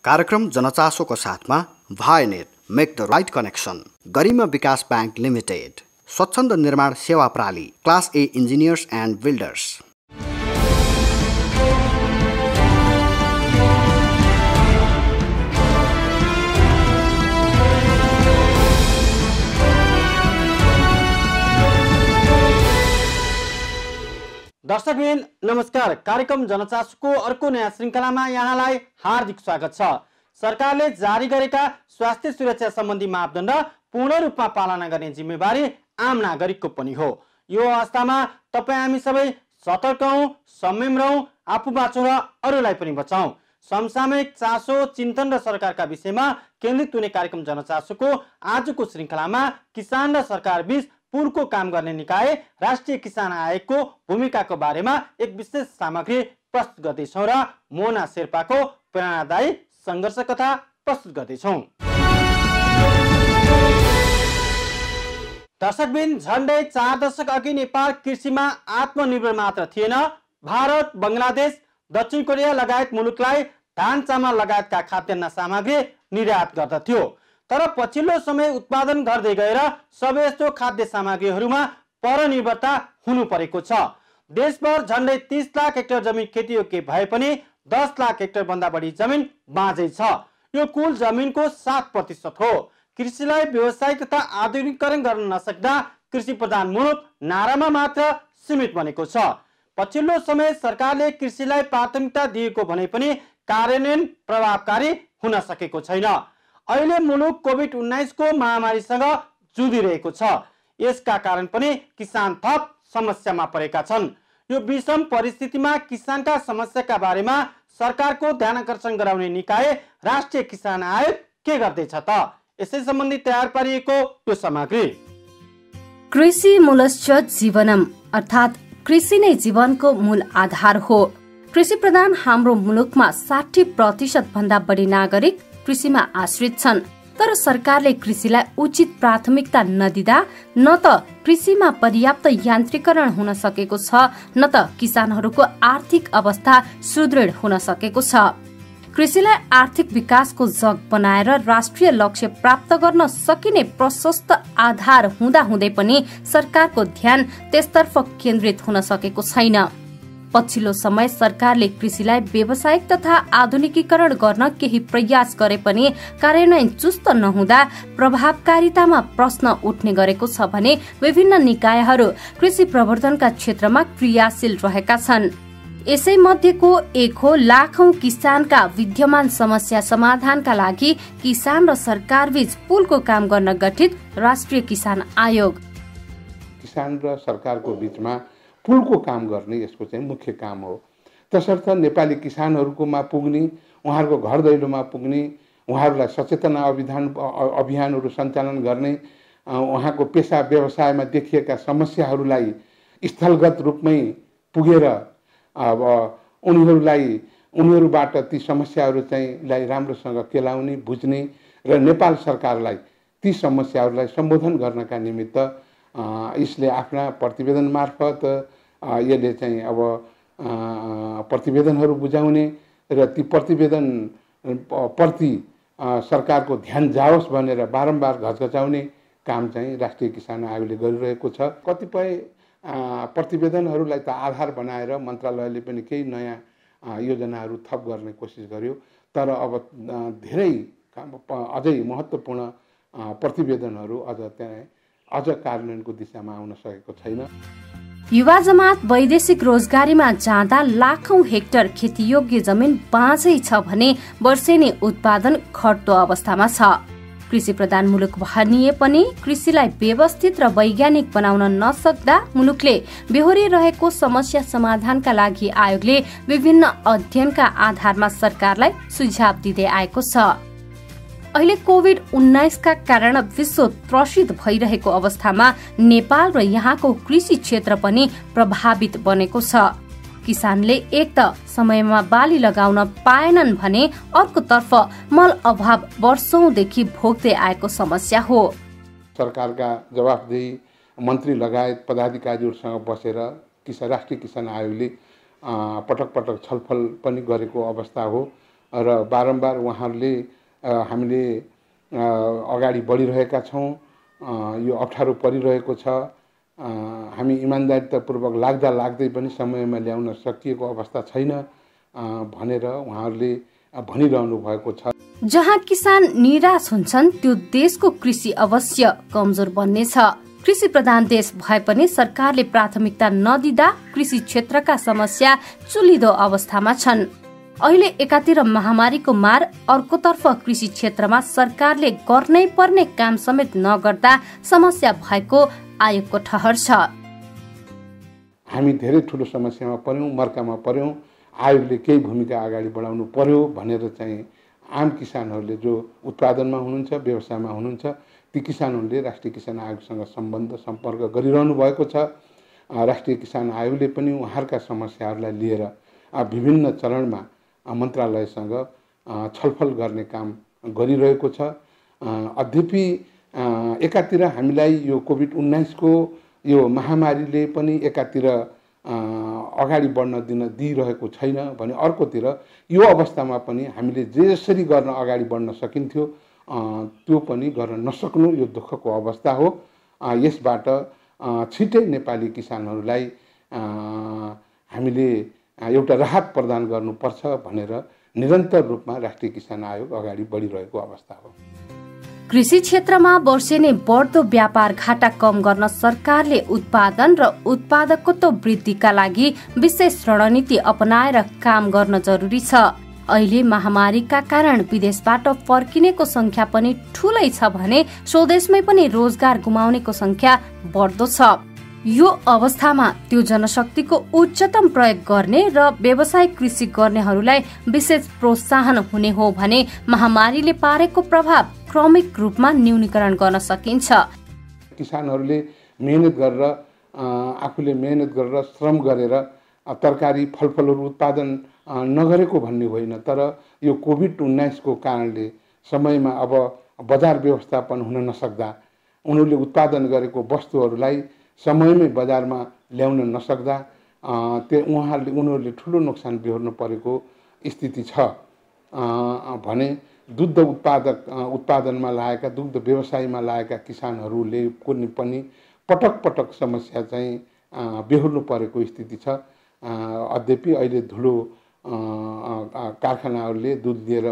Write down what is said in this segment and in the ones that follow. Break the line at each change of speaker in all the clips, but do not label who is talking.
कार्यक्रम जनचासोको साथमा Vianet make the right connection, Garima Bikas bank limited, Swachchhanda Nirman Sewa प्राली, class A engineers and builders.
दर्शकबिन नमस्कार। कार्यक्रम जनचासोको अर्को नयाँ श्रृङ्खलामा यहाँलाई हार्दिक स्वागत छ। सरकारले जारी गरेका स्वास्थ्य सुरक्षा सम्बन्धी मापदण्ड पूर्ण रूपमा पालना गर्ने जिम्मेवारी आम नागरिकको पनि हो। यो अवस्थामा तपाईँ हामी सबै सतर्क हौँ, संयम रहौँ, आफू बाँचौँ र अरूलाई पनि बचाउँ। समसामयिक चासो, चिन्तन र सरकारका विषयमा केन्द्रित हुने कार्यक्रम जनचासोको आजको श्रृङ्खलामा किसान र सरकार बीच पुलको काम गर्ने निकाय राष्ट्रिय किसान आयोगको भूमिकाको बारेमा एक विशेष सामग्री प्रस्तुत गर्दैछौँ र मोना शेर्पाको प्रेरणादायी सङ्घर्ष कथा प्रस्तुत गर्दैछौँ। दर्शकबिन, झन्डै 4 दशक अघि नेपाल कृषिमा आत्मनिर्भर मात्र थिएन। भारत, बङ्गलादेश, दक्षिण कोरिया लगायत मुलुकलाई धान, चामल लगायतका खाद्यान्न सामग्री निर्यात गर्दथ्यो। तर पछिल्लो समय उत्पादन गर्दै गएर सबै यस्तो खाद्य सामग्रीहरूमा परनिर्भरता हुनु परेको छ। देशभर झन्डै 30 लाख हेक्टर जमिन खेतीयोग्य भए पनि 10 लाख हेक्टर भन्दा बढी जमिन बाँझै छ। यो कुल जमिनको 7% हो। कृषिलाई व्यावसायिक तथा आधुनिकीकरण गर्न नसक्दा कृषि प्रधान मुलुक नारामा मात्र सीमित बनेको छ। पछिल्लो समय सरकारले कृषिलाई प्राथमिकता दिएको भने पनि कार्यान्वयन प्रभावकारी हुन सकेको छैन। अहिले मुलुक कोभिड-19 को महामारीसँग जुधिरहेको छ। यसका कारण पनि किसान थप समस्यामा परेका छन्। यो विषम परिस्थितिमा किसानका समस्याका बारेमा सरकारको ध्यान आकर्षण गराउने निकाय राष्ट्रिय किसान आयोग के गर्दैछ त? यसै सम्बन्धी तयार पारिएको यो सामग्री।
कृषि मूलश्च जीवनम, अर्थात् कृषि नै जीवनको मूल आधार हो। कृषि प्रधान हाम्रो मुलुकमा 60% भन्दा बढी नागरिक कृषिमा आश्रित छन्। तर सरकारले कृषिलाई उचित प्राथमिकता नदिँदा न त कृषिमा पर्याप्त यान्त्रिकरण हुन सकेको छ, न त किसानहरूको आर्थिक अवस्था सुदृढ हुन सकेको छ। कृषिलाई आर्थिक विकासको जग बनाएर राष्ट्रिय लक्ष्य प्राप्त गर्न सकिने प्रशस्त आधार हुँदाहुँदै पनि सरकारको ध्यान त्यसतर्फ केन्द्रित हुन सकेको छैन। पछिल्लो समय सरकारले कृषिलाई व्यावसायिक तथा आधुनिकीकरण गर्न केही प्रयास गरे पनि कार्यान्वयन चुस्त नहुँदा प्रभावकारितामा प्रश्न उठ्ने गरेको छ भने विभिन्न निकायहरू कृषि प्रवर्धनका क्षेत्रमा क्रियाशील रहेका छन्। यसै मध्येको एक हो लाखौं किसानका विद्यमान समस्या समाधानका लागि किसान र सरकार बीच पुलको काम गर्न गठित राष्ट्रिय किसान आयोग।
किसान र सरकारको बीचमा पुलको काम गर्ने यसको चाहिँ मुख्य काम हो। तसर्थ नेपाली किसानहरूकोमा पुग्ने, उहाँहरूको घर दैलोमा पुग्ने, उहाँहरूलाई सचेतना अभियानहरू सञ्चालन गर्ने, उहाँको पेसा व्यवसायमा देखिएका समस्याहरूलाई स्थलगत रूपमै पुगेर अब उनीहरूबाट ती समस्याहरू चाहिँ राम्रोसँग केलाउने, बुझ्ने र नेपाल सरकारलाई ती समस्याहरूलाई सम्बोधन गर्नका निमित्त यसले आफ्ना प्रतिवेदन मार्फत यसले चाहिँ अब प्रतिवेदनहरू बुझाउने र ती प्रतिवेदन प्रति सरकारको ध्यान जाओस् भनेर बारम्बार घचघचाउने काम चाहिँ राष्ट्रिय किसान आयोगले गरिरहेको छ। कतिपय प्रतिवेदनहरूलाई त आधार बनाएर मन्त्रालयले पनि केही नयाँ योजनाहरू थप गर्ने कोसिस गर्यो। तर अब धेरै अझै महत्त्वपूर्ण प्रतिवेदनहरू अझ कार्यान्वयनको दिशामा आउन सकेको छैन।
युवा जमात वैदेशिक रोजगारीमा जाँदा लाखौं हेक्टर खेतीयोग्य जमिन बाँझै छ भने वर्षेनी उत्पादन घट्दो अवस्थामा छ। कृषि प्रधान मुलुक भनिए पनि कृषिलाई व्यवस्थित र वैज्ञानिक बनाउन नसक्दा मुलुकले बेहोरिरहेको समस्या समाधानका लागि आयोगले विभिन्न अध्ययनका आधारमा सरकारलाई सुझाव दिँदै आएको छ। अहिले कोभिड-19 का कारण विश्व त्रसित भइरहेको अवस्थामा नेपाल र यहाँको कृषि क्षेत्र पनि प्रभावित बनेको छ। किसानले एक त समयमा बाली लगाउन पाएनन् भने अर्कोतर्फ मल अभाव वर्षौंदेखि भोग्दै आएको समस्या हो।
सरकारका जवाफदेही मन्त्री लगायत पदाधिकारीहरूसँग बसेर राष्ट्रिय किसान आयोगले पटक पटक छलफल पनि गरेको अवस्था हो। र बारम्बार उहाँहरूले हामीले अगाडि बढिरहेका छौँ। यो अप्ठ्यारो परिरहेको छ। हामी इमान्दारितापूर्वक लाग्दै पनि समयमा ल्याउन सकिएको अवस्था छैन भनेर उहाँहरूले भनिरहनु भएको छ।
जहाँ किसान निराश हुन्छन् त्यो देशको कृषि अवश्य कमजोर बन्नेछ। कृषि प्रधान देश भए पनि सरकारले प्राथमिकता नदिँदा कृषि क्षेत्रका समस्या चुलिदो अवस्थामा छन्। अहिले एकातिर महामारीको मार, अर्कोतर्फ कृषि क्षेत्रमा सरकारले गर्नै पर्ने काम समेत नगर्दा समस्या भएको आयोगको ठहर छ।
हामी धेरै ठुलो समस्यामा पर्यौं, मर्कामा पर्यौं। आयोगले केही भूमिका अगाडि बढाउनु पर्यो भनेर चाहिँ आम किसानहरूले जो उत्पादनमा हुनुहुन्छ, व्यवसायमा हुनुहुन्छ, ती किसानहरूले राष्ट्रिय किसान आयोगसँग सम्पर्क गरिरहनु भएको छ। राष्ट्रिय किसान आयोगले पनि उहाँहरूका समस्याहरूलाई लिएर विभिन्न चरणमा मन्त्रालयसँग छलफल गर्ने काम गरिरहेको छ। अद्यपि एकातिर हामीलाई यो कोभिड-19 को यो महामारीले पनि एकातिर अगाडि बढ्न दिइरहेको छैन भने अर्कोतिर यो अवस्थामा पनि हामीले जसरी गर्न अगाडि बढ्न सकिन्थ्यो त्यो पनि गर्न नसक्नु यो दुःखको अवस्था हो। यसबाट छिटै नेपाली किसानहरूलाई हामीले एउटा राहत प्रदान गर्नुपर्छ भनेर निरन्तर रूपमा राष्ट्रिय किसान आयोग अगाडि बढिरहेको अवस्था हो।
कृषि क्षेत्रमा वर्षेनी बढ्दो व्यापार घाटा कम गर्न सरकारले उत्पादन र उत्पादकत्व वृद्धिका लागि विशेष रणनीति अपनाएर काम गर्न जरुरी छ। अहिले महामारीका कारण विदेशबाट फर्किनेको संख्या पनि ठूलै छ भने स्वदेशमै पनि रोजगार गुमाउनेको संख्या बढ्दो छ। यो अवस्थामा त्यो जनशक्तिको उच्चतम प्रयोग गर्ने र व्यावसायिक कृषि गर्नेहरूलाई विशेष प्रोत्साहन हुने हो भने महामारीले पारेको प्रभाव क्रमिक रूपमा न्यूनीकरण गर्न सकिन्छ।
किसानहरूले मेहनत गरेर आफूले मेहनत गरेर श्रम गरेर तरकारी फलफलहरू उत्पादन नगरेको भन्ने होइन, तर यो कोभिड-19 को कारणले समयमा अब बजार व्यवस्थापन हुन नसक्दा उनीहरूले उत्पादन गरेको वस्तुहरूलाई समयमै बजारमा ल्याउन नसक्दा उनीहरूले ठुलो नोक्सान बेहोर्नु परेको स्थिति छ भने दुग्ध उत्पादनमा लागेका दुग्ध व्यवसायमा लागेका किसानहरूले पनि पटक समस्या चाहिँ बेहोर्नु परेको स्थिति छ। अद्यपि अहिले धुलो कारखानाहरूले दुध लिएर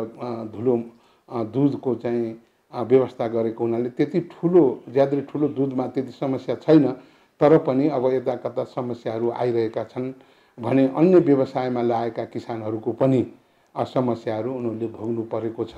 दुधको चाहिँ व्यवस्था गरेको हुनाले त्यति ज्यादै ठुलो दुधमा त्यति समस्या छैन, तर पनि अब यता कता समस्याहरू आइरहेका छन् भने अन्य व्यवसायमा लागेका किसानहरूको पनि समस्याहरू उनीहरूले भोग्नु परेको छ।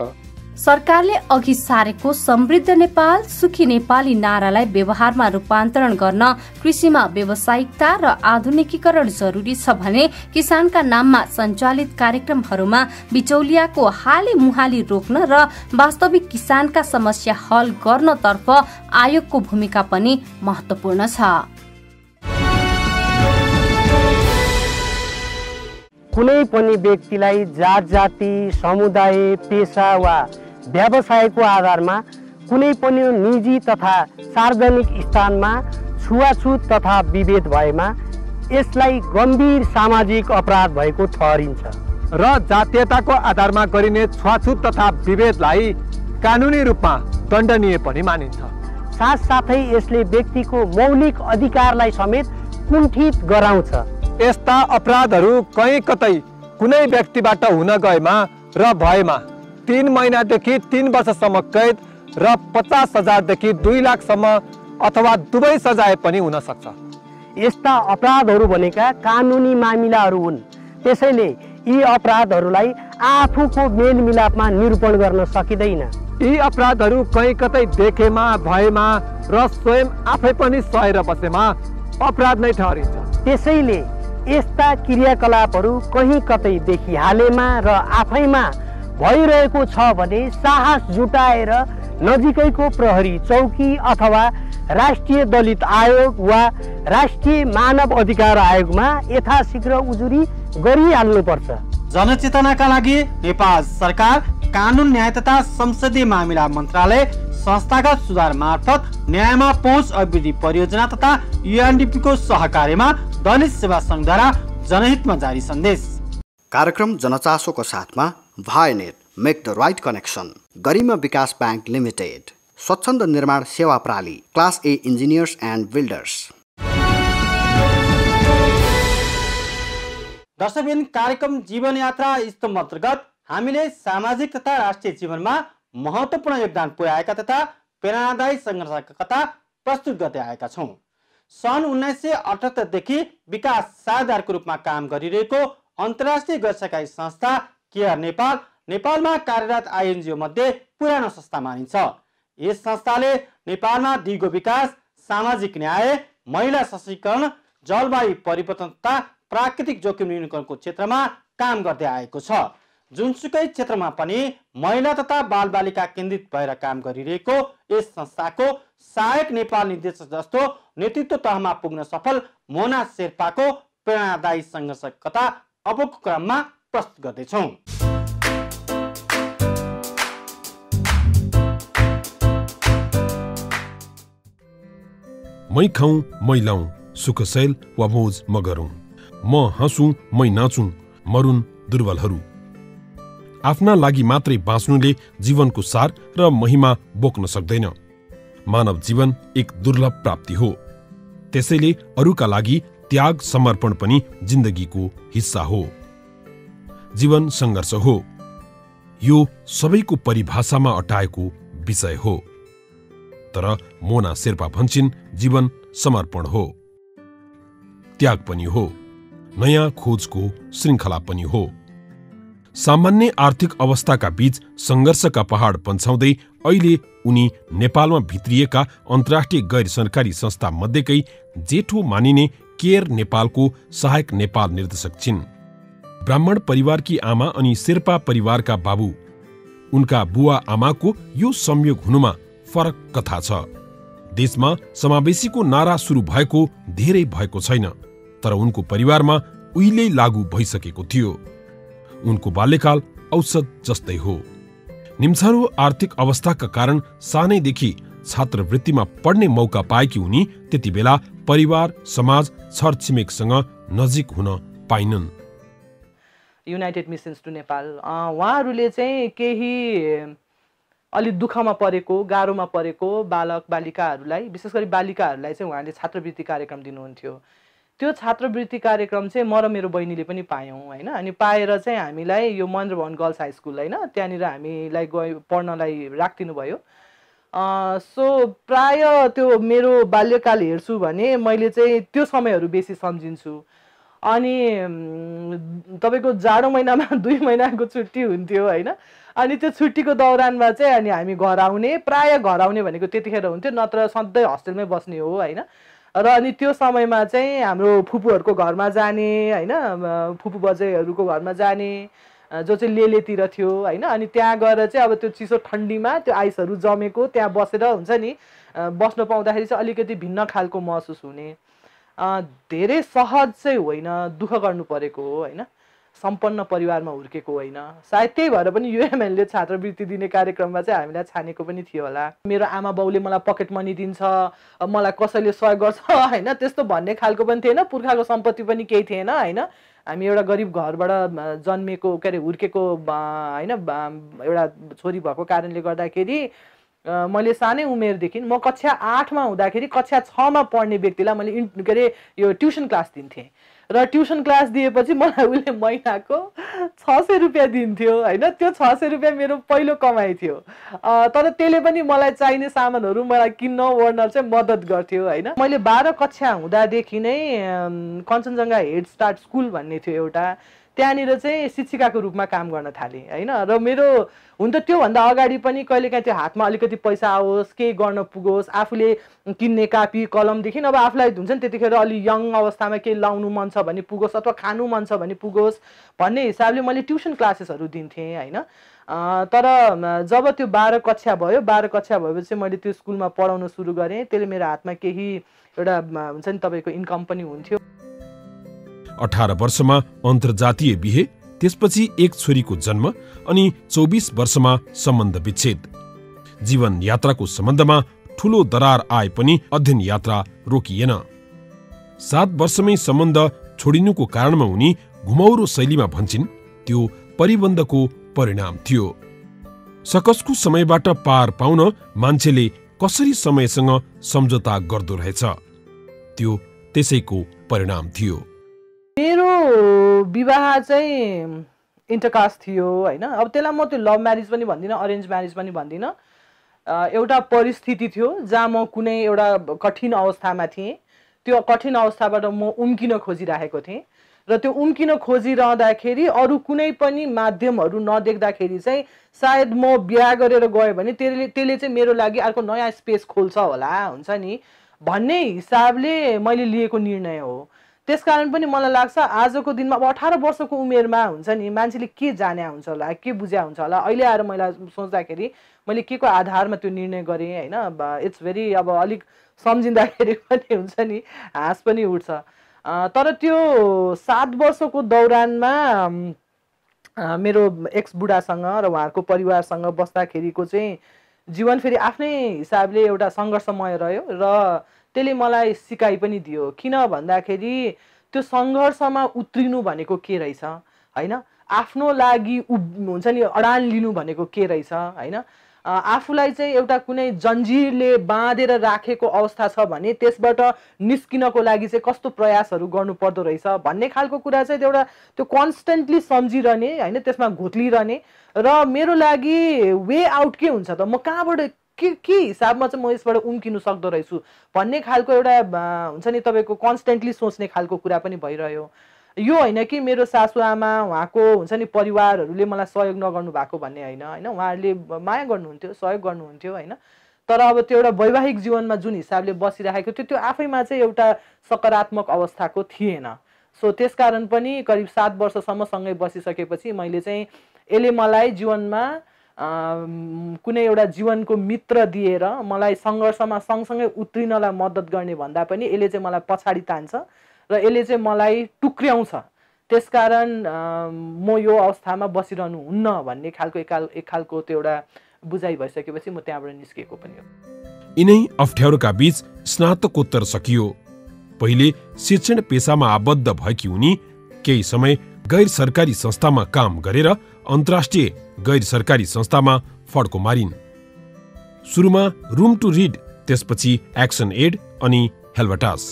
सरकारले अघि सारेको समृद्ध नेपाल सुखी नेपाली नारालाई व्यवहारमा रूपान्तरण गर्न कृषिमा व्यावसायिकता र आधुनिकीकरण जरुरी छ भने किसानका नाममा सञ्चालित कार्यक्रमहरूमा बिचौलियाको हाली मुहाली रोक्न र वास्तविक किसानका समस्या हल गर्नतर्फ आयोगको भूमिका पनि महत्त्वपूर्ण छ।
कुनै पनि व्यक्तिलाई जात जाति समुदाय पेशा वा व्यवसायको आधारमा कुनै पनि निजी तथा सार्वजनिक स्थानमा छुवाछुत तथा विभेद भएमा यसलाई गम्भीर सामाजिक अपराध भएको ठहरिन्छ
र जातीयताको आधारमा गरिने छुवाछुत तथा विभेदलाई कानुनी रूपमा दण्डनीय पनि मानिन्छ।
साथसाथै यसले व्यक्तिको मौलिक अधिकारलाई समेत कुण्ठित गराउँछ।
यस्ता अपराधहरू कहीँ कतै कुनै व्यक्तिबाट हुन गएमा र भएमा 3 महिनादेखि 3 वर्षसम्म कैद र 50,000 देखि 2 लाखसम्म अथवा दुवै सजाय पनि हुन सक्छ।
यस्ता अपराधहरू भनेका कानुनी मामिलाहरू हुन्, त्यसैले यी अपराधहरूलाई आफूको मेलमिलापमा निरूपण गर्न सकिँदैन।
यी अपराधहरू कहीँ कतै देखेमा भएमा र स्वयं आफै पनि सहेर बसेमा अपराध नै ठहरिन्छ।
त्यसैले यस्ता क्रियाकलापहरू कहीँ कतै देखिहालेमा र आफैमा भइरहेको छ भने साहस जुटाएर नजिकैको प्रहरी चौकी अथवा राष्ट्रिय दलित आयोग वा राष्ट्रिय मानव अधिकार आयोगमा यथाशीघ्र उजुरी गरिहाल्नुपर्छ।
जनचेतनाका लागि नेपाल सरकार कानुन न्याय तथा संसदीय मामिला मन्त्रालय संस्थागत सुधार मार्फत न्यायमा पहुँच अभिवृद्धि परियोजना तथा UNDP को सहकार्यमा दलित सेवा संघद्वारा जनहितमा जारी सन्देश।
कार्यक्रम जनचासोको साथमा Vianet make the right connection, Garima Bikas bank limited, Swachchhanda Nirman Sewa प्रणाली, class A engineers and builders.
दर्शकबिन, कार्यक्रम जीवन यात्रा स्तम्भ अन्तर्गत हामीले सामाजिक तथा राष्ट्रिय जीवनमा महत्त्वपूर्ण योगदान पुर्याएका तथा प्रेरणादायी सङ्घर्षका कथा प्रस्तुत गर्दै आएका छौँ। सन् 1978 देखि विकास साझेदारको रूपमा काम गरिरहेको अन्तर्राष्ट्रिय गैर सरकारी संस्था केयर नेपाल नेपालमा कार्यरत आइएनजिओ मध्ये पुरानो संस्था मानिन्छ। यस संस्थाले नेपालमा दिगो विकास, सामाजिक न्याय, महिला सशक्तिकरण, जलवायु परिवर्तन तथा प्राकृतिक जोखिम न्यूनीकरणको क्षेत्रमा काम गर्दै आएको छ। जुनसुकै क्षेत्रमा पनि महिला तथा बालबालिका केन्द्रित भएर काम गरिरहेको यस संस्थाको सहायक नेपाल निर्देशक जस्तो नेतृत्व तहमा पुग्न सफल मोना शेर्पाको प्रेरणादायी सङ्घर्ष कथा अबको क्रममा प्रस्तुत गर्दैछौँ।
मै खाऊं मै लाऊं, सुखशैल वा मोज म गरौं, म हाँसुं मै नाचुं, मरुन् दुर्बलहरू। आफ्ना लागि मात्रै बाँच्नुले जीवनको सार र महिमा बोक्न सक्दैन। मानव जीवन एक दुर्लभ प्राप्ति हो, त्यसैले अरूका लागि त्याग समर्पण पनि जिन्दगीको हिस्सा हो। जीवन सङ्घर्ष हो, यो सबैको परिभाषामा अटाएको विषय हो। तर मोना शेर्पा भन्छिन् जीवन समर्पण हो, त्याग पनि हो, नयाँ खोजको श्रृङ्खला पनि हो। सामान्य आर्थिक अवस्थाका बीच सङ्घर्षका पहाड पन्छाउँदै अहिले उनी नेपालमा भित्रिएका अन्तर्राष्ट्रिय गैर सरकारी संस्था मध्येकै जेठो मानिने केयर नेपालको सहायक नेपाल निर्देशक छिन्। ब्राह्मण परिवारकी आमा अनि शेर्पा परिवारका बाबु, उनका बुवा आमाको यो संयोग हुनुमा फरक कथा छ। देशमा समावेशीको नारा सुरु भएको धेरै भएको छैन, तर उनको परिवारमा उहिल्यै लागू भइसकेको थियो। उनको बाल्यकाल औसत जस्तै हो। निम्छारो आर्थिक अवस्थाका कारण सानैदेखि छात्रवृत्तिमा पढ्ने मौका पाएकी उनी त्यति बेला परिवार, समाज, छरछिमेकसँग नजिक हुन पाइनन्।
युनाइटेड मिसन्स टु नेपाल उहाँहरूले चाहिँ केही अलि दुःखमा परेको, गाह्रोमा परेको बालक बालिकाहरूलाई, विशेष गरी बालिकाहरूलाई चाहिँ उहाँले छात्रवृत्ति कार्यक्रम दिनुहुन्थ्यो। त्यो छात्रवृत्ति कार्यक्रम चाहिँ म र मेरो बहिनीले पनि पायौँ होइन। अनि पाएर चाहिँ हामीलाई यो महेन्द्र भवन गर्ल्स हाई स्कुल होइन, त्यहाँनिर हामीलाई पढ्नलाई राखिदिनु भयो। सो प्राय त्यो मेरो बाल्यकाल हेर्छु भने मैले चाहिँ त्यो समयहरू बेसी सम्झिन्छु। अनि तपाईँको जाडो महिनामा 2 महिनाको छुट्टी हुन्थ्यो होइन। अनि त्यो छुट्टीको दौरानमा चाहिँ अनि हामी घर आउने, प्राय घर आउने भनेको त्यतिखेर हुन्थ्यो, नत्र सधैँ हस्टेलमै बस्ने हो होइन। र अनि त्यो समयमा चाहिँ हाम्रो फुपूहरूको घरमा जाने होइन, फुपू बजैहरूको घरमा जाने जो चाहिँ लेलेतिर थियो होइन। अनि त्यहाँ गएर चाहिँ अब त्यो चिसो ठन्डीमा त्यो आइसहरू जमेको त्यहाँ बसेर हुन्छ नि, बस्न पाउँदाखेरि चाहिँ अलिकति भिन्न खालको महसुस हुने। धेरै सहज चाहिँ होइन, दुःख गर्नु परेको हो होइन, सम्पन्न परिवारमा हुर्केको होइन। सायद त्यही भएर पनि युएमएनले छात्रवृत्ति दिने कार्यक्रममा चाहिँ हामीलाई छानेको पनि थियो होला। मेरो आमा बाउले मलाई पकेट मनी दिन्छ, मलाई कसैले सहयोग गर्छ होइन, त्यस्तो भन्ने खालको पनि थिएन। पुर्खाको सम्पत्ति पनि केही थिएन होइन। हामी एउटा गरिब घरबाट जन्मेको के अरे हुर्केको होइन एउटा छोरी भएको कारणले गर्दाखेरि मैले सानै उमेरदेखि म कक्षा 8मा हुँदाखेरि कक्षा 6मा पढ्ने व्यक्तिलाई मैले के अरे यो ट्युसन क्लास दिन्थेँ। र ट्युसन क्लास दिएपछि मलाई उसले महिनाको 600 रुपियाँ दिन्थ्यो होइन। त्यो 600 रुपियाँ मेरो पहिलो कमाइ थियो। तर त्यसले पनि मलाई चाहिने सामानहरू मलाई किन्न ओर्न चाहिँ मद्दत गर्थ्यो होइन। मैले 12 कक्षा हुँदादेखि नै कञ्चनजङ्घा हेड स्टार्ट स्कुल भन्ने थियो एउटा, त्यहाँनिर चाहिँ शिक्षिकाको रूपमा काम गर्न थालेँ होइन। र मेरो हुन त त्योभन्दा अगाडि पनि कहिलेकाहीँ त्यो हातमा अलिकति पैसा आओस्, केही गर्न पुगोस्, आफूले किन्ने कापी कलमदेखि अब आफूलाई हुन्छ नि त्यतिखेर अलि यङ अवस्थामा केही लाउनु मन छ भने पुगोस् अथवा खानु मन छ भने पुगोस् भन्ने हिसाबले मैले ट्युसन क्लासेसहरू दिन्थेँ होइन। तर जब त्यो 12 कक्षा भयो, 12 कक्षा भएपछि मैले त्यो स्कुलमा पढाउन सुरु गरेँ। त्यसले मेरो हातमा केही एउटा हुन्छ नि तपाईँको इन्कम पनि हुन्थ्यो।
18 वर्षमा अन्तर्जातीय बिहे, त्यसपछि एक छोरीको जन्म अनि 24 वर्षमा सम्बन्ध विच्छेद। जीवन यात्राको सम्बन्धमा ठूलो दरार आए पनि अध्ययन यात्रा रोकिएन। 7 वर्षमै सम्बन्ध छोडिनुको कारणमा उनी घुमाउरो शैलीमा भन्छिन्, त्यो परिबन्धको परिणाम थियो। सकसको समयबाट पार पाउन मान्छेले कसरी समयसँग सम्झौता गर्दो रहेछ, त्यो त्यसैको परिणाम थियो।
मेरो विवाह चाहिँ इन्टरकास्ट थियो होइन। अब त्यसलाई म त्यो लभ म्यारिज पनि भन्दिनँ, अरेन्ज म्यारिज पनि भन्दिनँ। एउटा परिस्थिति थियो जहाँ म कुनै एउटा कठिन अवस्थामा थिएँ। त्यो कठिन अवस्थाबाट म उम्किन खोजिरहेको थिएँ र त्यो उम्किन खोजिरहँदाखेरि अरू कुनै पनि माध्यमहरू नदेख्दाखेरि चाहिँ सायद म बिहा गरेर गएँ भने त्यसले चाहिँ मेरो लागि अर्को नयाँ स्पेस खोल्छ होला, हुन्छ नि भन्ने हिसाबले मैले लिएको निर्णय हो। त्यसकारण पनि मलाई लाग्छ आजको दिनमा अब 18 वर्षको उमेरमा हुन्छ नि मान्छेले के जाने हुन्छ होला, के बुझ्या हुन्छ होला। अहिले आएर मैले सोच्दाखेरि मैले के को आधारमा त्यो निर्णय गरेँ होइन। इट्स भेरी अब अलिक सम्झिँदाखेरि पनि हुन्छ नि हाँस पनि उठ्छ। तर त्यो 7 वर्षको दौरानमा मेरो एक्स बुढासँग र उहाँहरूको परिवारसँग बस्दाखेरिको चाहिँ जीवन फेरि आफ्नै हिसाबले एउटा सङ्घर्षमय रह्यो र त्यसले मलाई सिकाइ पनि दियो। किन भन्दाखेरि त्यो सङ्घर्षमा उत्रिनु भनेको के रहेछ होइन, आफ्नो लागि हुन्छ नि अडान लिनु भनेको के रहेछ होइन। आफूलाई चाहिँ एउटा कुनै जन्जिरले बाँधेर राखेको अवस्था छ भने त्यसबाट निस्किनको लागि चाहिँ कस्तो प्रयासहरू गर्नु पर्दो रहेछ भन्ने खालको कुरा चाहिँ एउटा त्यो कन्स्टेन्टली सम्झिरहने होइन, त्यसमा घोत्लिरहने। र मेरो लागि वे आउट के हुन्छ त, म कहाँबाट के हिसाबमा चाहिँ म यसबाट उम्किनु सक्दो रहेछु भन्ने खालको एउटा हुन्छ नि तपाईँको कन्स्टेन्टली सोच्ने खालको कुरा पनि भइरह्यो। यो होइन कि मेरो सासुआमा उहाँको हुन्छ नि परिवारहरूले मलाई सहयोग नगर्नु भएको भन्ने होइन होइन, उहाँहरूले माया गर्नुहुन्थ्यो, सहयोग गर्नुहुन्थ्यो होइन। तर अब त्यो एउटा वैवाहिक जीवनमा जुन हिसाबले बसिरहेको थियो त्यो आफैमा चाहिँ एउटा सकारात्मक अवस्थाको थिएन। सो त्यसकारण पनि करिब 7 वर्षसम्म सँगै बसिसकेपछि मैले चाहिँ यसले मलाई जीवनमा कुनै एउटा जीवनको मित्र दिएर मलाई सङ्घर्षमा सँगसँगै उत्रिनलाई मद्दत गर्ने भन्दा पनि यसले चाहिँ मलाई पछाडि तान्छ र यसले चाहिँ मलाई टुक्र्याउँछ। त्यसकारण म यो अवस्थामा बसिरहनु हुन्न भन्ने खालको एक खालको त्यो एउटा बुझाइ भइसकेपछि म त्यहाँबाट निस्केको पनि हो।
यिनै अप्ठ्यारोका बीच स्नातकोत्तर सकियो। पहिले शिक्षण पेसामा आबद्ध भएकी उनी केही समय गैर सरकारी संस्थामा काम गरेर अन्तर्राष्ट्रिय गैर सरकारी संस्थामा फड्को मारिन्। सुरुमा रुम टु रिड, त्यसपछि एक्सन एड अनि हेल्भटास।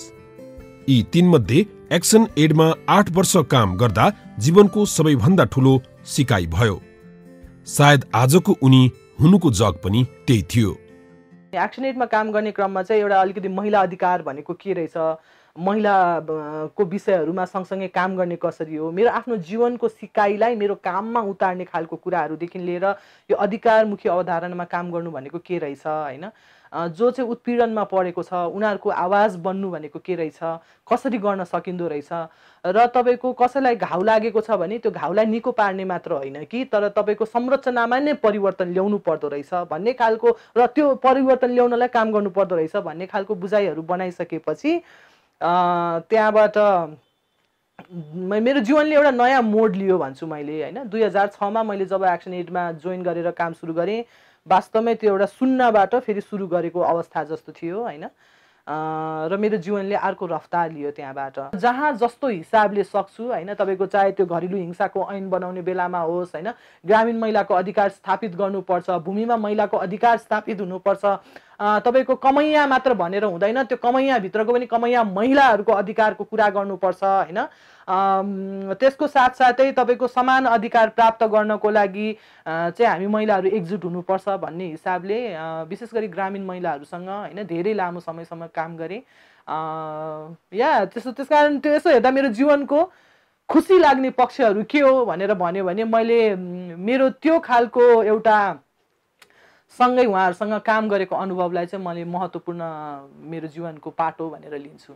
यी तीनमध्ये एक्सन एडमा 8 वर्ष काम गर्दा जीवनको सबैभन्दा ठूलो सिकाइ भयो। सायद आजको उनी हुनुको जग पनि त्यही थियो।
एक्सन एडमा काम गर्ने क्रममा चाहिँ एउटा अलिकति महिला अधिकार भनेको के रहेछ, महिलाको विषयहरूमा सँगसँगै काम गर्ने कसरी हो, मेरो आफ्नो जीवनको सिकाइलाई मेरो काममा उतार्ने खालको कुराहरूदेखि लिएर यो अधिकारमुखी अवधारणामा काम गर्नु भनेको के रहेछ होइन, जो चाहिँ उत्पीडनमा परेको छ उनीहरूको आवाज बन्नु भनेको के रहेछ, कसरी गर्न सकिँदो रहेछ। र तपाईँको कसैलाई घाउ लागेको छ भने त्यो घाउलाई निको पार्ने मात्र होइन कि तर तपाईँको संरचनामा नै परिवर्तन ल्याउनु पर्दो रहेछ भन्ने खालको र त्यो परिवर्तन ल्याउनलाई काम गर्नु पर्दो रहेछ भन्ने खालको बुझाइहरू बनाइसकेपछि त्यहाँबाट मेरो जीवनले एउटा नयाँ मोड लियो भन्छु मैले होइन। 2006मा मैले जब एक्सन एडमा जोइन गरेर काम सुरु गरेँ वास्तवमै त्यो एउटा शून्यबाट फेरि सुरु गरेको अवस्था जस्तो थियो होइन। र मेरो जीवनले अर्को रफ्तार लियो त्यहाँबाट। जहाँ जस्तो हिसाबले सक्छु होइन, तपाईँको चाहे त्यो घरेलु हिंसाको ऐन बनाउने बेलामा होस् होइन, ग्रामीण महिलाको अधिकार स्थापित गर्नुपर्छ, भूमिमा महिलाको अधिकार स्थापित हुनुपर्छ, तपाईँको कमैया मात्र भनेर हुँदैन, त्यो कमैयाभित्रको पनि कमैया महिलाहरूको अधिकारको कुरा गर्नुपर्छ होइन। त्यसको साथसाथै तपाईँको समान अधिकार प्राप्त गर्नको लागि चाहिँ हामी महिलाहरू एकजुट हुनुपर्छ भन्ने हिसाबले विशेष गरी ग्रामीण महिलाहरूसँग होइन धेरै लामो समयसम्म काम गरेँ। त्यसकारण त्यो यसो हेर्दा मेरो जीवनको खुसी लाग्ने पक्षहरू के हो भनेर भन्यो भने मैले मेरो त्यो खालको एउटा सँगै उहाँहरूसँग काम गरेको अनुभवलाई चाहिँ मैले महत्त्वपूर्ण मेरो जीवनको पाटो भनेर लिन्छु।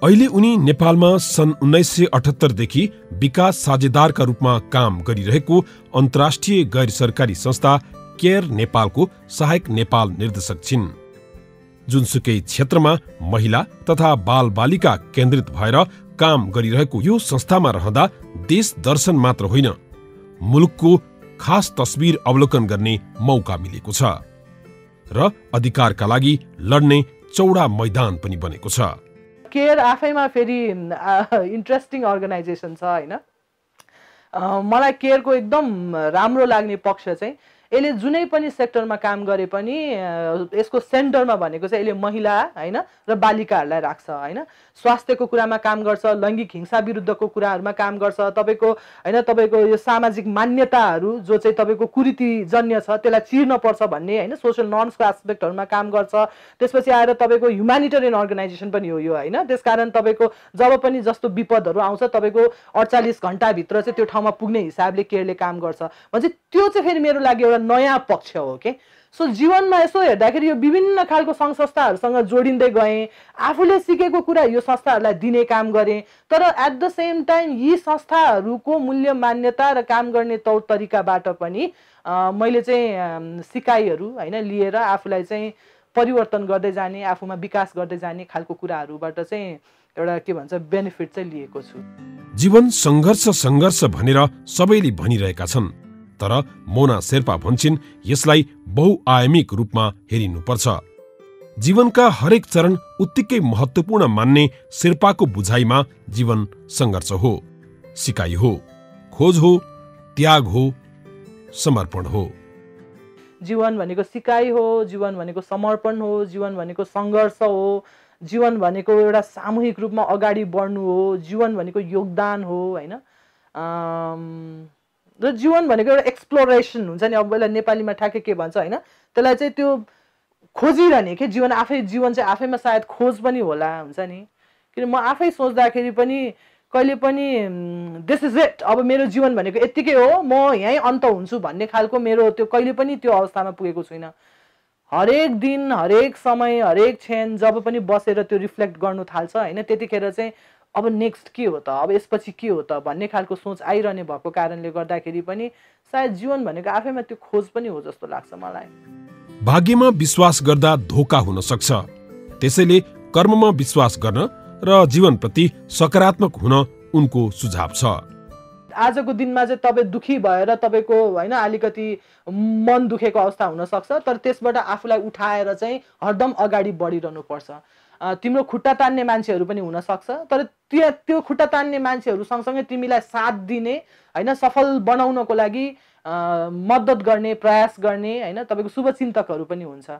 अहिले उनी नेपालमा सन् 1978 देखि विकास साझेदारका रूपमा काम गरिरहेको अन्तर्राष्ट्रिय गैर सरकारी संस्था केयर नेपालको सहायक नेपाल निर्देशक छिन्। जुनसुकै क्षेत्रमा महिला तथा बालबालिका केन्द्रित भएर काम गरिरहेको यो संस्थामा रहँदा देश दर्शन मात्र होइन, मुलुकको खास तस्बिर अवलोकन गर्ने मौका मिलेको छ र अधिकारका लागि लड्ने चौडा मैदान पनि बनेको छ।
केयर आफैमा फेरि इन्ट्रेस्टिङ अर्गनाइजेसन छ होइन। मलाई केयरको एकदम राम्रो लाग्ने पक्ष चाहिँ यसले जुनै पनि सेक्टरमा काम गरे पनि यसको सेन्टरमा भनेको चाहिँ यसले महिला हैन र बालिकाहरूलाई राख्छ हैन। स्वास्थ्यको कुरामा काम गर्छ, लैङ्गिक हिंसा विरुद्धको कुराहरूमा काम गर्छ, तपाईको हैन तपाईको यो सामाजिक मान्यताहरू जो चाहिँ तपाईको कुरीतिजन्य छ त्यसलाई चिर्न पर्छ भन्ने हैन सोशल नर्म्सको एस्पेक्टहरूमा काम गर्छ। त्यसपछि आएर तपाईको ह्युम्यानिटेरियन अर्गनाइजेसन पनि हो यो हैन। त्यसकारण तपाईको जब पनि जस्तो विपदहरू आउँछ तपाईको 48 घण्टाभित्र चाहिँ त्यो ठाउँमा पुग्ने हिसाबले केयरले काम गर्छ भन्छ। त्यो चाहिँ फेरि मेरो लागि एउटा नयाँ पक्ष हो के। सो जीवनमा यसो हेर्दाखेरि यो विभिन्न खालको सङ्घ संस्थाहरूसँग जोडिँदै गएँ, आफूले सिकेको कुरा यो संस्थाहरूलाई दिने काम गरेँ। तर एट द सेम टाइम यी संस्थाहरूको मूल्य मान्यता र काम गर्ने तौर तरिकाबाट पनि मैले चाहिँ सिकाइहरू हैन लिएर आफूलाई चाहिँ परिवर्तन गर्दै जाने, आफूमा विकास गर्दै जाने खालको कुराहरूबाट चाहिँ एउटा के भन्छ बेनिफिट चाहिँ लिएको छु।
जीवन सङ्घर्ष भनेर सबैले भनिरहेका छन्, तर मोना शेर्पा भन्छिन् यसलाई बहुआयामिक रूपमा हेरिनुपर्छ। जीवनका हरेक चरण उत्तिकै महत्त्वपूर्ण मान्ने शेर्पाको बुझाइमा जीवन सङ्घर्ष हो, सिकाइ हो, खोज हो, त्याग हो, समर्पण हो।
जीवन भनेको सिकाइ हो, जीवन भनेको समर्पण हो, जीवन भनेको सङ्घर्ष हो, जीवन भनेको एउटा सामूहिक रूपमा अगाडि बढ्नु हो, जीवन भनेको योगदान हो हैन। र जीवन भनेको एउटा एक्सप्लोरेसन हुन्छ नि, अब यसलाई नेपालीमा ठ्याक्कै के भन्छ हैन, त्यसलाई चाहिँ त्यो खोजिरहने के जीवन चाहिँ आफैमा सायद खोज पनि होला हुन्छ नि। किन म आफै सोच्दाखेरि पनि कहिले पनि दिस इज इट, अब मेरो जीवन भनेको यत्तिकै हो, म यहीँ अन्त हुन्छु भन्ने खालको मेरो त्यो कहिले पनि त्यो अवस्थामा पुगेको छुइनँ। हरेक दिन, हरेक समय, हरेक क्षण जब पनि बसेर त्यो रिफ्लेक्ट गर्नु थाल्छ हैन, त्यतिखेर चाहिँ अब नेक्स्ट के हो त, अब यसपछि के हो त भन्ने खालको सोच आइरहने भएको कारणले गर्दाखेरि पनि सायद जीवन भनेको आफैमा त्यो खोज पनि हो जस्तो लाग्छ मलाई।
भाग्यमा विश्वास गर्दा धोका हुन सक्छ, त्यसैले कर्ममा विश्वास गर्न र जीवनप्रति सकारात्मक हुन उनको सुझाव छ।
आजको दिनमा चाहिँ तपाईँ दुखी भएर तपाईँको हैन अलिकति मन दुखेको अवस्था हुन सक्छ, तर त्यसबाट आफूलाई उठाएर चाहिँ हरदम अगाडि बढिरहनु पर्छ। तिम्रो खुट्टा तान्ने मान्छेहरू पनि हुन सक्छ, तर त्यो खुट्टा तान्ने मान्छेहरू सँगसँगै तिमीलाई साथ दिने हैन सफल बनाउनको लागि मद्दत गर्ने, प्रयास गर्ने हैन तपाईको शुभचिन्तकहरू पनि हुन्छ।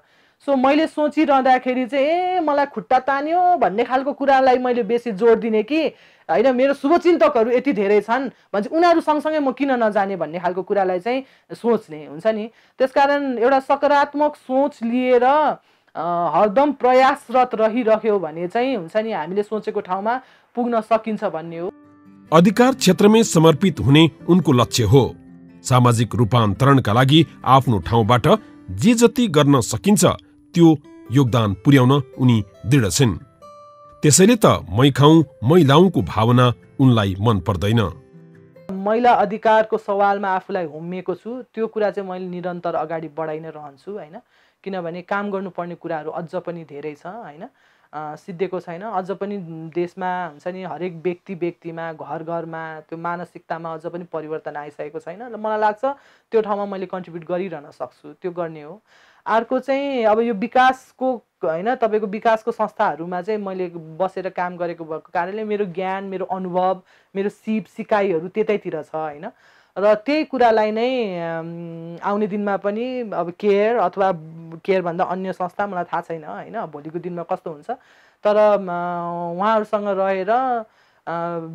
सो मैले सोचिरहँदाखेरि चाहिँ मलाई खुट्टा तान्यो भन्ने खालको कुरालाई मैले बेसी जोड दिने कि हैन मेरो शुभचिन्तकहरू यति धेरै छन् भन्छ उनीहरू सँगसँगै म किन नजाने भन्ने खालको कुरालाई चाहिँ सोच्ने हुन्छ नि। त्यसकारण एउटा सकारात्मक सोच लिएर हरदम प्रयासरत रहिरह्यो भने चाहिँ हुन्छ नि हामीले सोचेको ठाउँमा पुग्न सकिन्छ भन्ने हो।
अधिकार क्षेत्रमै समर्पित हुने उनको लक्ष्य हो। सामाजिक रूपान्तरणका लागि आफ्नो ठाउँबाट जे जति गर्न सकिन्छ त्यो योगदान पुर्याउन उनी दृढ छिन्। त्यसैले त मै खाउँ मै लाउँको भावना उनलाई मन पर्दैन।
महिला अधिकारको सवालमा आफूलाई होमिएको छु, त्यो कुरा चाहिँ मैले निरन्तर अगाडि बढाइ नै रहन्छु हैन। किनभने काम गर्नुपर्ने कुराहरू अझ पनि धेरै छ हैन, सिद्धिएको छैन। अझ पनि देशमा हुन्छ नि हरेक व्यक्तिमा घर घरमा त्यो मानसिकतामा अझ पनि परिवर्तन आइसकेको छैन र मलाई लाग्छ त्यो ठाउँमा मैले कन्ट्रिब्युट गरिरहन सक्छु, त्यो गर्ने हो। अर्को चाहिँ अब यो विकासको हैन तपाईको विकासको संस्थाहरूमा चाहिँ मैले बसेर काम गरेको भएको कारणले मेरो ज्ञान, मेरो अनुभव, मेरो सिकाइहरू त्यतैतिर छ हैन। र त्यही कुरालाई नै आउने दिनमा पनि अब केयर अथवा केयर भन्दा अन्य संस्था मलाई थाहा छैन हैन भोलिको दिनमा कस्तो हुन्छ, तर उहाँहरूसँग रहेर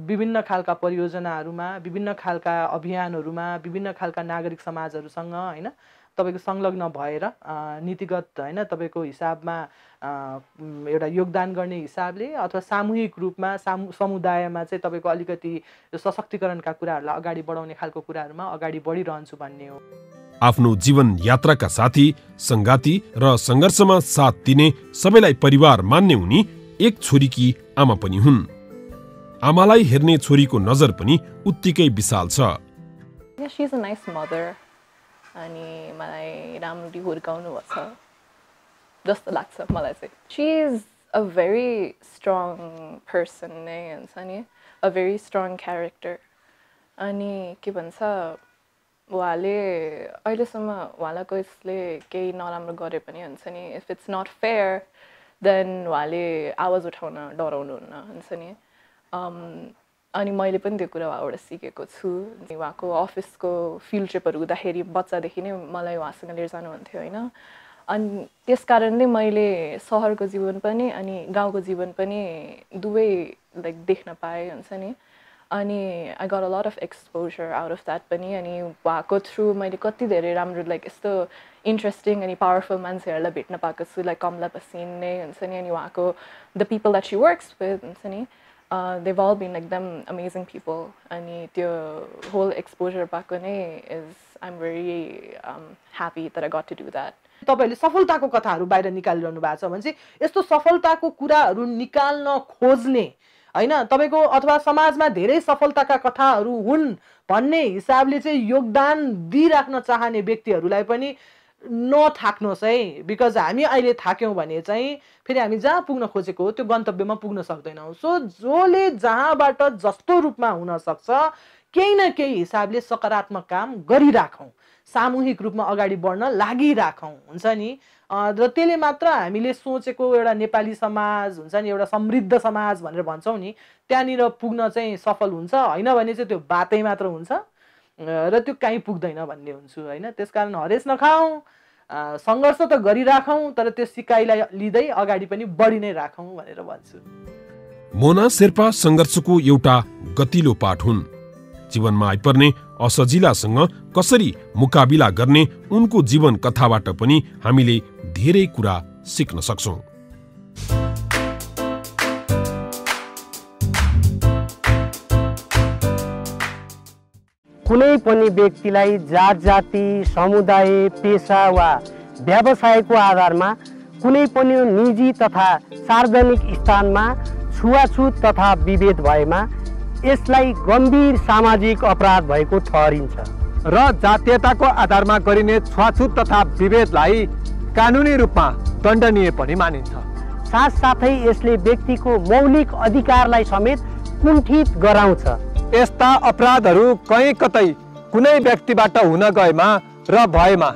विभिन्न खालका परियोजनाहरूमा, विभिन्न खालका अभियानहरूमा, विभिन्न खालका नागरिक समाजहरूसँग हैन तपाईको संलग्न भएर नीतिगत हैन तपाईको हिसाबमा एउटा योगदान गर्ने हिसाबले अथवा सामूहिक रूपमा समुदायमा चाहिँ तपाईको अलिकति सशक्तिकरणका कुराहरूलाई अगाडि बढाउने खालको कुराहरूमा अगाडि बढिरहन्छु भन्ने हो।
आफ्नो जीवन यात्राका साथी, संगाती र संघर्षमा साथ दिने सबैलाई परिवार मान्ने उनी एक छोरीकी आमा पनि हुन्। आमालाई हेर्ने छोरीको नजर पनि उत्तिकै विशाल छ।
She is a nice mother. अनि मलाई राम्ररी हुर्काउनु भएको छ जस्तो लाग्छ मलाई चाहिँ। She is a very strong person नै हुन्छ नि, a very strong character. अनि के भन्छ उहाँले अहिलेसम्म उहाँलाई कसले केही नराम्रो गरे पनि हुन्छ नि, if it's not fair then उहाँले आवाज उठाउन डराउनुहुन्न हुन्छ नि। अनि मैले पनि त्यो कुरा उहाँबाट सिकेको छु। उहाँको अफिसको फिल्ड ट्रिपहरू हुँदाखेरि बच्चादेखि नै मलाई उहाँसँग लिएर जानुहुन्थ्यो होइन। अनि त्यस कारणले मैले सहरको जीवन पनि अनि गाउँको जीवन पनि दुवै लाइक देख्न पाएँ हुन्छ नि। अनि I got a lot of exposure out of that पनि। अनि उहाँको थ्रु मैले कति धेरै राम्रो लाइक यस्तो इन्ट्रेस्टिङ अनि पावरफुल मान्छेहरूलाई भेट्न पाएको छु, लाइक कमला बसिन नै हुन्छ नि। अनि उहाँको the people that she works with हुन्छ नि, they've all been like them amazing people. अनि त्यो whole exposure पाएको नै is I'm very happy that I got to do that.
तपाईले सफलताको कथाहरू बाहिर निकालिरहनु भएको छ भने चाहिँ यस्तो सफलताको कुराहरू निकाल्न खोज्ने हैन तपाईको अथवा समाजमा धेरै सफलताका कथाहरू हुन् भन्ने हिसाबले चाहिँ योगदान दिइराख्न चाहने व्यक्तिहरूलाई पनि नथाक्नुहोस् है। बिकज हामी अहिले थाक्यौं भने चाहिँ फेरि हामी जहाँ पुग्न खोजेको हो त्यो गन्तव्यमा पुग्न सक्दैनौँ। सो जसले जहाँबाट जस्तो रूपमा हुन सक्छ केही न केही हिसाबले सकारात्मक काम गरिराखौँ, सामूहिक रूपमा अगाडि बढ्न लागिराखौँ हुन्छ नि। र त्यसले मात्र हामीले सोचेको एउटा नेपाली समाज हुन्छ नि, एउटा समृद्ध समाज भनेर भन्छौँ नि, त्यहाँनिर पुग्न चाहिँ सफल हुन्छ। हैन भने चाहिँ त्यो बातै मात्र हुन्छ र त्यो कहीँ पुग्दैन भन्ने हुन्छु हैन। त्यसकारण हरेस नखाऊ, संघर्ष त गरिराखौँ तर त्यो सिकाइलाई लिँदै अगाडि पनि बढी नै राखौँ भनेर भन्छु।
मोना शेर्पा संघर्षको एउटा गतिलो पाठ हुन्। जीवनमा आइपर्ने असजिलासँग कसरी मुकाबिला गर्ने उनको जीवन कथाबाट पनि हामीले धेरै कुरा सिक्न सक्छौं।
कुनै पनि व्यक्तिलाई जात जाति समुदाय पेशा वा व्यवसायको आधारमा कुनै पनि निजी तथा सार्वजनिक स्थानमा छुवाछुत तथा विभेद भएमा यसलाई गम्भीर सामाजिक अपराध भएको ठहरिन्छ
र जातीयताको आधारमा गरिने छुवाछुत तथा विभेदलाई कानुनी रूपमा दण्डनीय पनि मानिन्छ।
साथसाथै यसले व्यक्तिको मौलिक अधिकारलाई समेत कुण्ठित गराउँछ।
यस्ता अपराधहरू कहीँ कतै कुनै व्यक्तिबाट हुन गएमा र भएमा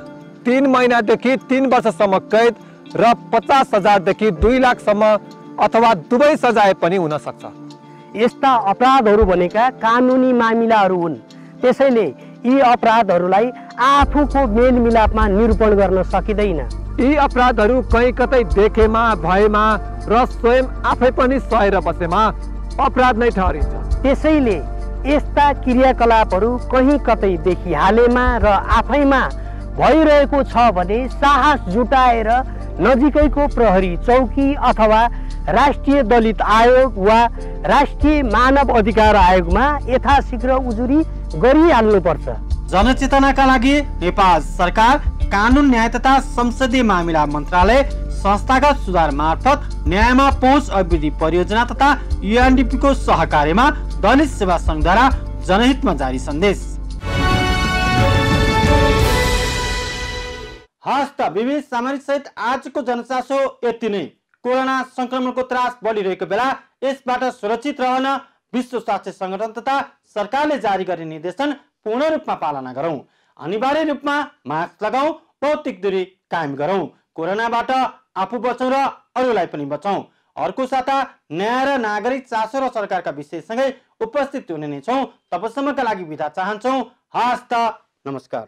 3 महिनादेखि 3 वर्षसम्म कैद र 50,000 देखि 2 लाखसम्म अथवा दुवै सजाय पनि हुन सक्छ।
यस्ता अपराधहरू भनेका कानुनी मामिलाहरू हुन्। त्यसैले यी अपराधहरूलाई आफूको मेलमिलापमा निरूपण गर्न सकिँदैन।
यी अपराधहरू कहीँ कतै देखेमा भएमा र स्वयं आफै पनि सहेर बसेमा अपराध नै ठहरिन्छ।
त्यसैले यस्ता क्रियाकलापहरू कहीँ कतै देखिहालेमा र आफैमा भइरहेको छ भने साहस जुटाएर नजिकैको प्रहरी चौकी अथवा राष्ट्रिय दलित आयोग वा राष्ट्रिय मानव अधिकार आयोगमा यथाशीघ्र उजुरी गरिहाल्नुपर्छ।
जनचेतनाका लागि नेपाल सरकार, कानुन न्याय तथा संसदीय मामिला मन्त्रालय, संस्थागत सुधार मार्फत न्यायमा पहुँच अभिवृद्धि परियोजना तथा UNDP को सहकार्यमा दलित सेवा संघद्वारा जनहितमा जारी सन्देश। हस् त विविध सामरिक सहित आजको जनचासो यति नै। कोरोना संक्रमणको त्रास बढिरहेको बेला यसबाट सुरक्षित रहन विश्व स्वास्थ्य संगठन तथा सरकारले जारी गर्ने निर्देशन पूर्ण रूपमा पालना गरौं। अनिवार्य रूपमा मास्क लगाऊ, भौतिक दूरी कायम गरौं। कोरोनाबाट आफू बचौं र अरूलाई पनि बचाउँ। अर्को साता न्याय र नागरिक चासो र सरकारका विषयसँगै उपस्थित हुने नै छौं। तबसम्मका लागि बिदा चाहन्छौं। हस् त नमस्कार।